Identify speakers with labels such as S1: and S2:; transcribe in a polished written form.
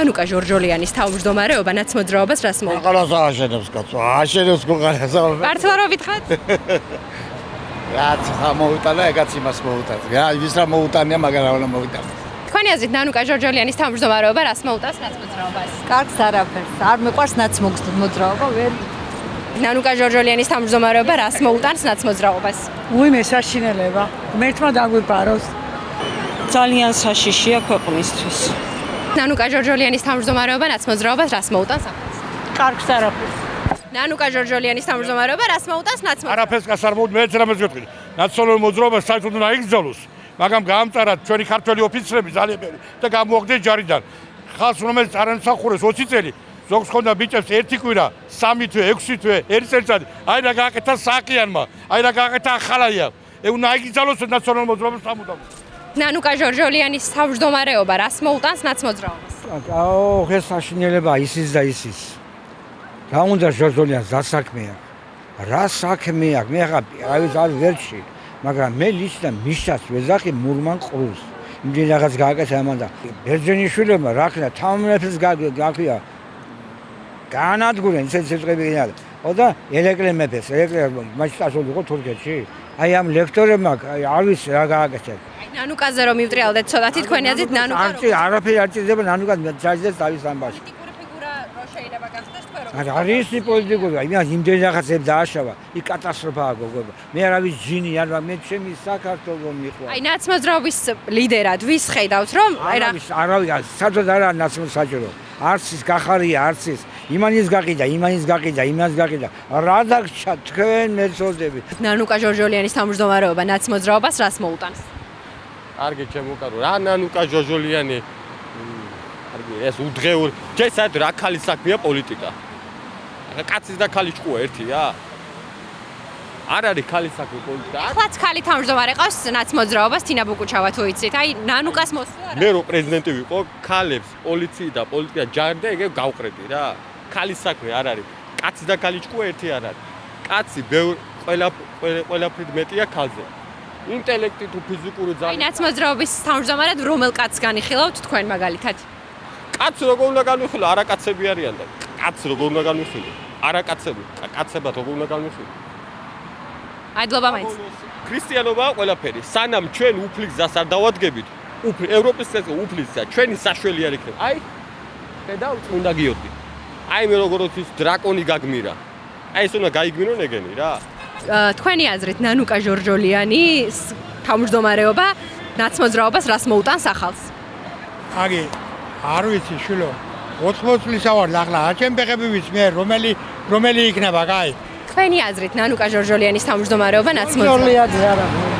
S1: ნანუკა ჟორჟოლიანის თავმჯდომარეობა ნაცმოძრაობას რას მოუწოდებს?
S2: ყალას აშენებს კაცო, აშენებს ყალას.
S1: მართლა რო ვითხრათ?
S2: რაც მოუტანა, ეგაც იმას მოუტანს. რა ის რა მოუტანია, მაგრამ რა მოუტანს.
S1: თქვენი აზრით ნანუკა ჟორჟოლიანის თავმჯდომარეობა რას მოუწოდებს ნაცმოძრაობას?
S3: კარგს არაფერს. არ მეყვარს ნაცმოძრაობა, ვერ.
S1: ნანუკა ჟორჟოლიანის თავმჯდომარეობა რას მოუტანს ნაცმოძრაობას?
S4: უიმე საშინელება. მერთმა დაგვიპაროს.
S5: ძალიან საშიშია ქვეყნისთვის.
S1: ნანუკა ჟორჟოლიანის თავმჯდომარეობა ნაცმოძრაობას რას მოუტანს ახალს?
S4: კარგს არაფერს.
S1: ნანუკა ჟორჟოლიანის თავმჯდომარეობა რას მოუტანს ნაცმოძრაობას?
S6: არაფერს გასარბოთ მეც რამეს გეტყვი. ნაციონალურ მოძრაობას საერთოდ უნდა იგრძელოს, მაგრამ გაამწარა ჩვენი ქართველი ოფიცრები ძალიან ბევრი და გამოაგდეს ჯარიდან. ხალხს რომელიც არ ემსახურეს 20 წელი, ზოგს ხონდა ბიჭებს 1 კვირა, 3 თვე, 6 თვე, 1 წელიწადი. აი რა გააკეთა სააკიანმა, აი რა გააკეთა ახალაიამ. უნდა იგრძელოს ნაციონალურ მოძრაობას სამუდამოდ.
S1: ნანუკა ჟორჟოლიანის თავმჯდომარეობა რას მოუტანს ნაცმოძრაობას?
S7: აო, ეს საშინელება ისის და ისის. რა უნდა ჟორჟოლიანს დასაქმეა? რა საქმე აქვს? მე ხა არ ვერჩი, მაგრამ მე ლიშდა მიშას ვეზახი მურმან ყრუს. იმდენ რაღაც გააკეთა ამან და ბერძენიშვილებმა რა ქნა თამამეფს გაქვია. განადგურენ ეს სიტყვები გინდა. ოდა ელეკლე მეფეს, ელეკლე მასშტაბში იყო თურქეთში. აი ამ ლექტორებმა არ ვიცი რა გააკეთეს.
S1: ნანუკაზე რომ მივტრიალდეთ ცოტათი თქვენი აზრით ნანუკა
S7: არაფერი არ ჭირდება ნანუკა ჩაჯდეს თავის ამბავში.
S1: პოლიტიკური ფიგურა რო შეიძლება გახდეს თქვენ რომ
S7: არის პოლიტიკური, იმდენ რაღაცებს დააშავა, იქ კატასტროფაა გოგო. მე არავის ჯინი არ ვარ, მე ჩემი საქართველო მიყვარს.
S1: აი ნაცმოძრაობის ლიდერად ვის ხედავთ რომ
S7: არავის საერთოდ არ არის ნაცმოძრაობა საჭირო. არც ის გახარია, არც ის იმანის გაყიდა, იმას გაყიდა. რა დაგჭა თქვენ მეწოდები.
S1: ნანუკა ჟორჟოლიანის თავმჯდომარეობა ნაცმოძრაობას რას მოუტანს?
S8: კარგი ჩემოკარო რა ნანუკა ჟოჟოლიანი კარგი ეს უდღეური ჯესად რა ქალის საქმეა პოლიტიკა კაცის და ქალის ჭკუა ერთია არ არის ქალის საქმე პოლიტიკა
S1: ახლაც ქალი თავმჯდომარე ყავს ნაცმოძრაობას თინა ბუკუჩავა თუ იცით აი ნანუკას მოსვლა რა
S8: მე რო პრეზიდენტი ვიყო ქალებს პოლიცია და პოლიტიკა ჯარდა ეგ გავყრედი რა ქალის საქმე არ არის კაცის და ქალის ჭკუა ერთი არ არის კაცი ყველაფრით მეტია ქალზე ინტელექტი თუ ფიზიკური
S1: აი ნაცმოძრაობის თავმჯდომარედ რომელ კაცს განიხილავთ თქვენ მაგალითად?
S8: კაცს როგორ უნდა განვიხილო? არაკაცები არიან და კაცს როგორ უნდა განვიხილო? არაკაცები, კაცებად როგორ უნდა განვიხილო?
S1: აიდლობა მაინც.
S8: ქრისტიანობაა ყველაფერი. სანამ ჩვენ უფლის გზას არ დავადგებით, ევროპის წესზე უფლისა ჩვენი საშველი არ იქნება. აი, ხედავ უნდა გიოდი. აი მე როგორც ის დრაკონი გაგმირა. აი ეს უნდა გაიგმინონ ეგენი რა.
S1: თქვენი აზრით ნანუკა ჟორჟოლიანის თავმჯდომარეობა ნაცმოძრაობას რას მოუტანს ახალს?
S2: აგი არ ვიცი შვილო 80 წლის ავარ ახლა აჩემბეღები ვიცი მე რომელი იქნება კაი
S1: თქვენი აზრით ნანუკა ჟორჟოლიანის თავმჯდომარეობა ნაცმოძრაობა
S4: ჟორჟოლიანი არა